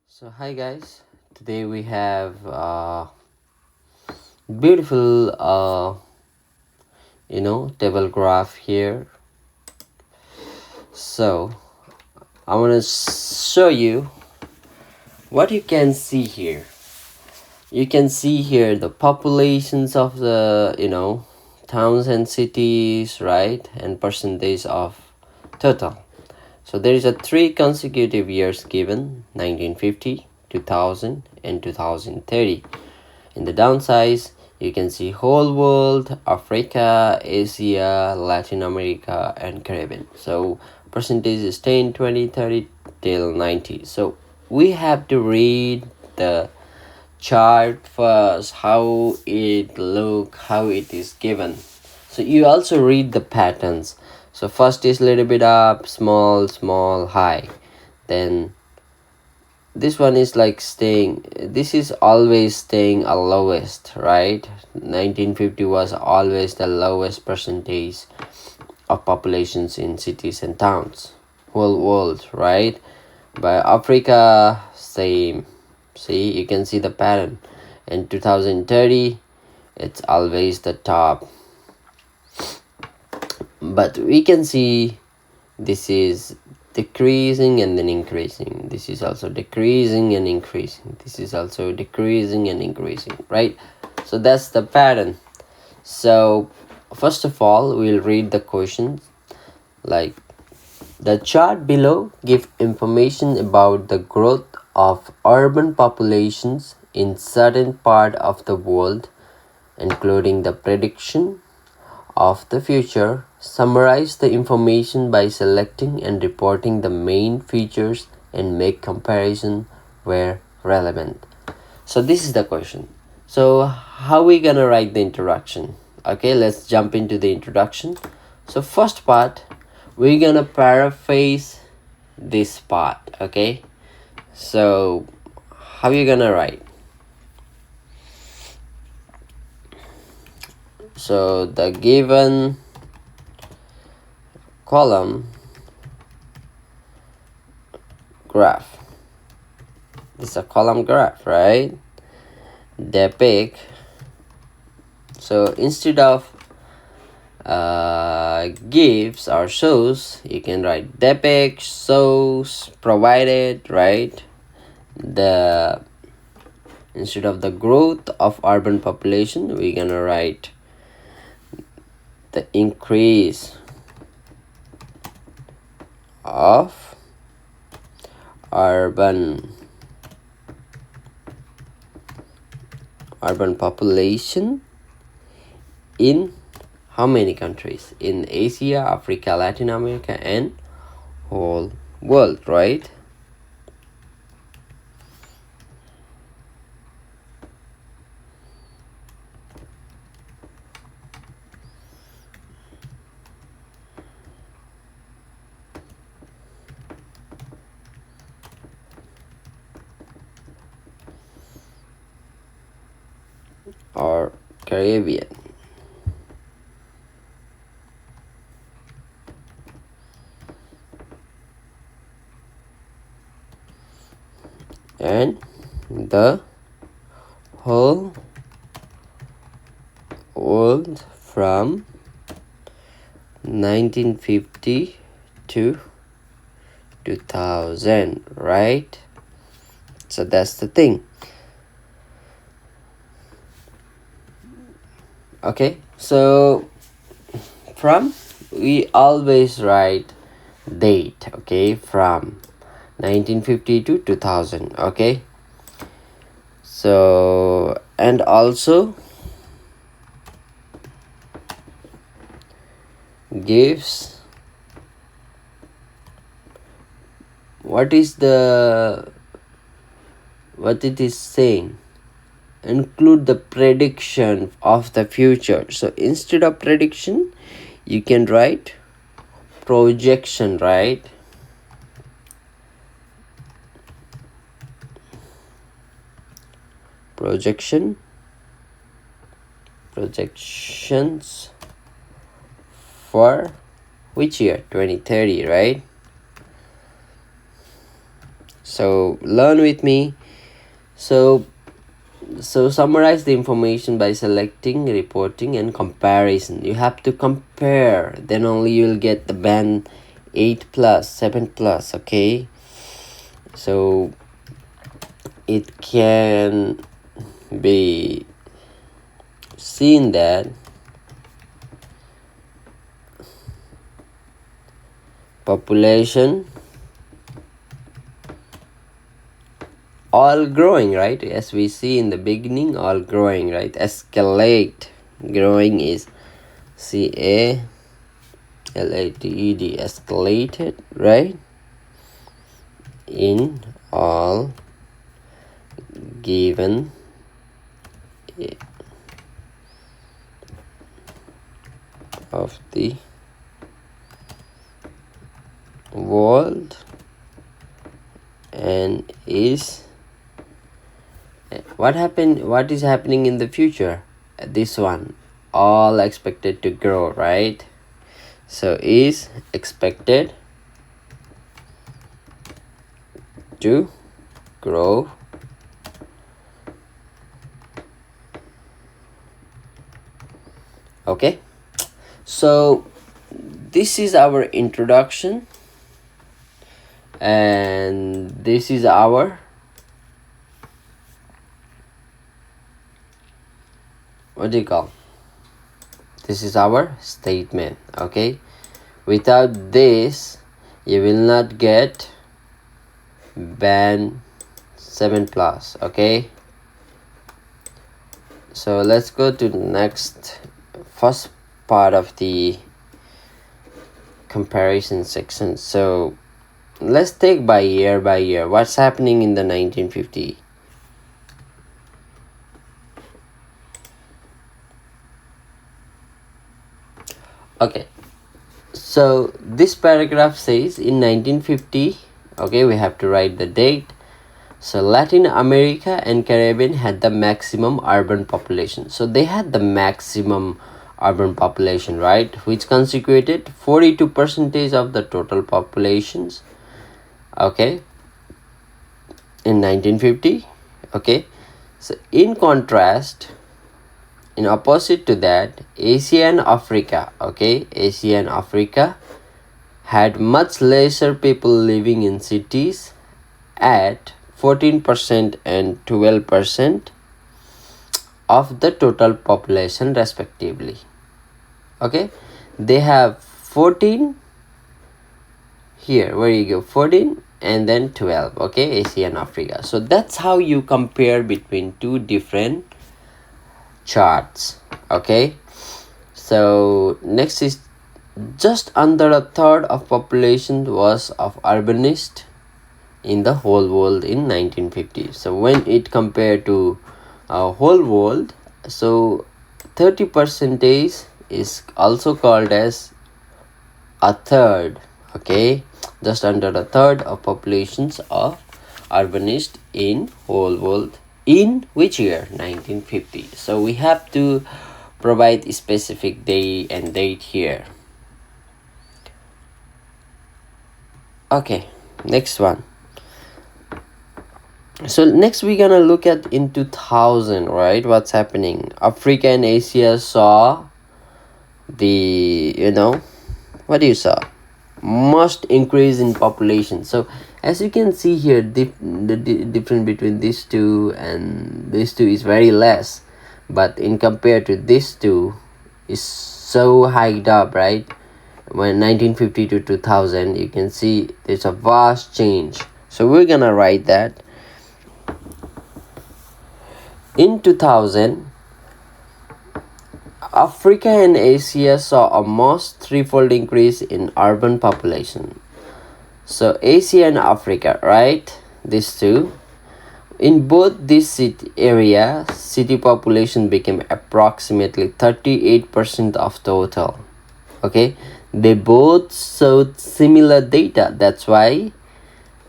So hi guys, today we have beautiful table graph here. So I want to show you what you can see here. You can see here the populations of the towns and cities, right, and percentage of total. So there is a 3 consecutive years given: 1950, 2000 and 2030. In the downside, you can see whole world, Africa, Asia, Latin America, and Caribbean. So percentage is 10, 20, 30 till 90. So we have to read the chart first, how it look, how it is given. So you also read the patterns. So first is little bit up, small, small, high. Then this one is like staying, this is always staying a lowest, right? 1950 was always the lowest percentage of populations in cities and towns, whole world, right? But Africa, same. See, you can see the pattern. In 2030 it's always the top, but we can see this is decreasing and then increasing. This is also decreasing and increasing. This is also decreasing and increasing, right? So that's the pattern. So first of all, we'll read the questions. Like, the chart below give information about the growth of urban populations in certain part of the world, including the prediction of the future. Summarize the information by selecting and reporting the main features and make comparison where relevant. So this is the question. So how we gonna write the introduction? Okay, let's jump into the introduction. So first part, we're gonna paraphrase this part. Okay, so how you gonna write? So the given column graph, this is a column graph, right? Depict. So instead of gives or shows, you can write depict, shows, provided, right? The instead of the growth of urban population, we're gonna write the increase of urban population in how many countries? In Asia, Africa, Latin America, and whole world, right? Or Caribbean. And the whole world from 1950 to 2000, right? So that's the thing. Okay, so from, we always write date, okay, from 1950 to 2000. Okay, so and also gives what it is saying, include the prediction of the future. So instead of prediction, you can write projection, right? Projections for which year? 2030, right? So learn with me. So summarize the information by selecting, reporting, and comparison. You have to compare, then only you'll get the band 8 plus, 7 plus. Okay, so it can be seen that population all growing, right? As we see in the beginning, all growing, right? Escalate, growing is CALATED, escalated, right? In all given of the world and is what is happening in the future. This one, all expected to grow, right? So is expected to grow okay. So this is our introduction, and this is our what do you call, this is our statement. Okay, without this you will not get band 7 plus. Okay, so let's go to the next, first part of the comparison section. So let's take by year what's happening in the 1950. Okay, so this paragraph says in 1950, okay, we have to write the date. So Latin America and Caribbean had the maximum urban population. So they had the maximum urban population, right, which constituted 42% of the total populations, okay, in 1950. Okay, so in contrast, in opposite to that, Asia and Africa, okay, Asia and Africa had much lesser people living in cities at 14% and 12% of the total population respectively. Okay, they have 14 here, where you go, 14 and then 12. Okay, Asia and Africa. So that's how you compare between two different charts. Okay, so next is just under a third of population was of urbanist in the whole world in 1950. So when it compared to whole world, so 30% is also called as a third. Okay, just under a third of populations of urbanist in whole world in which year? 1950. So we have to provide a specific day and date here. Okay, next one. So next we're gonna look at in 2000, right? What's happening? Africa and Asia saw the, what do you saw? Most increase in population. So as you can see here, the difference between these two and these two is very less, but in compared to these two is so hiked up, right? When 1950 to 2000, you can see there's a vast change. So we're gonna write that in 2000, Africa and Asia saw almost threefold increase in urban population. So Asia and Africa, right? These two. In both this city population became approximately 38% of total. Okay, they both showed similar data. That's why.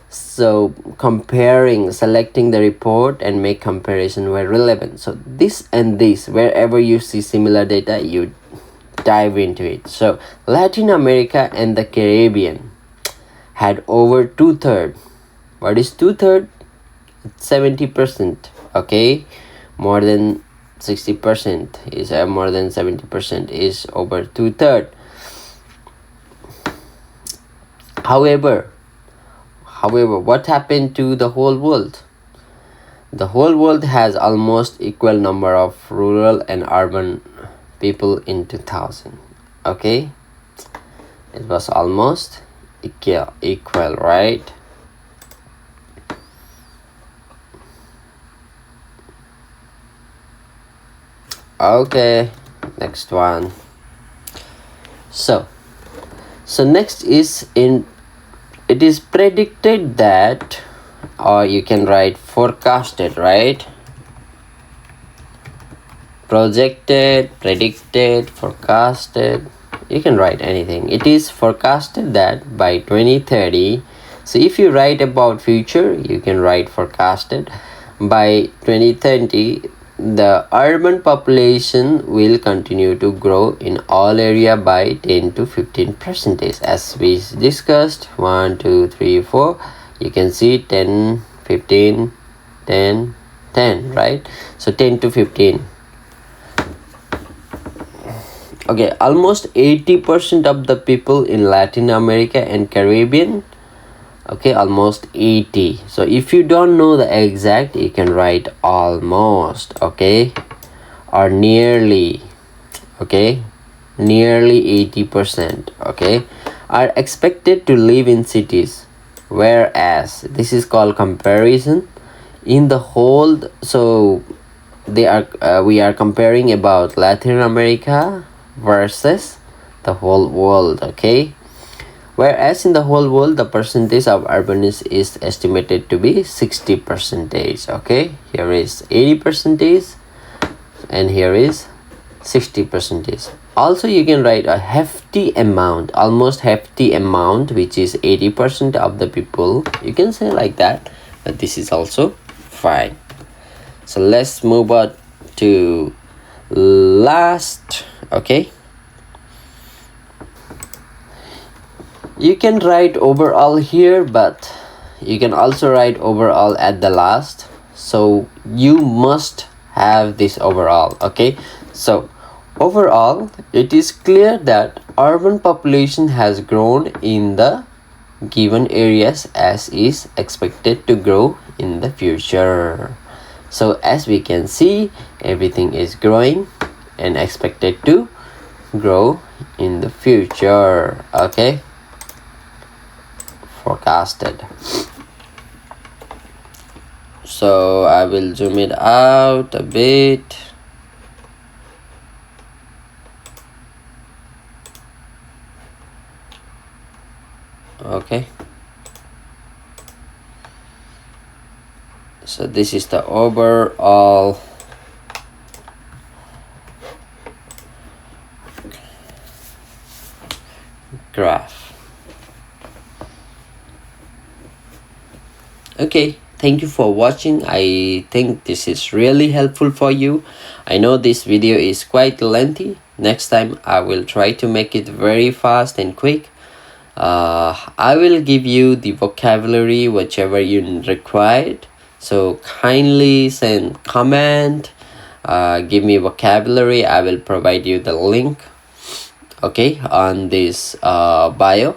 So selecting the report and make comparison were relevant. So this and this, wherever you see similar data, you dive into it. So Latin America and the Caribbean had over 2/3 What is 2/3? 70%. Okay, more than 60% is more than 70% is over 2/3. However, what happened to the whole world? The whole world has almost equal number of rural and urban people in 2000. Okay, it was almost equal, right? Okay, next one. So next is it is predicted that, or you can write forecasted, right? Projected, predicted, forecasted, you can write anything. It is forecasted that by 2030, so if you write about future, you can write forecasted. By 2030, the urban population will continue to grow in all area by 10 to 15%, as we discussed. 1 2 3 4, you can see 10 15 10 10, right? So 10 to 15. Okay, almost 80% of the people in Latin America and Caribbean. Okay, almost 80. So if you don't know the exact, you can write almost, okay, or nearly, okay, nearly 80%, okay, are expected to live in cities, whereas this is called comparison in the whole. So they are we are comparing about Latin America versus the whole world, okay. Whereas in the whole world, the percentage of urbanists is estimated to be 60%. Okay, here is 80%, and here is 60%. Also, you can write a hefty amount, almost hefty amount, which is 80% of the people. You can say like that, but this is also fine. So let's move on to last. Okay. You can write overall here, but you can also write overall at the last. So you must have this overall, okay? So overall, it is clear that urban population has grown in the given areas as is expected to grow in the future. So as we can see, everything is growing and expected to grow in the future, okay? Forecasted. So I will zoom it out a bit. Okay, so this is the overall graph. Okay, thank you for watching. I think this is really helpful for you. I know this video is quite lengthy. Next time I will try to make it very fast and quick. I will give you the vocabulary whichever you required. So kindly send comment, give me vocabulary. I will provide you the link, okay, on this bio.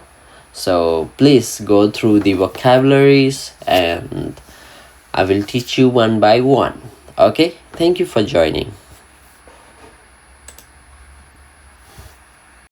So please go through the vocabularies and I will teach you one by one. Okay, thank you for joining.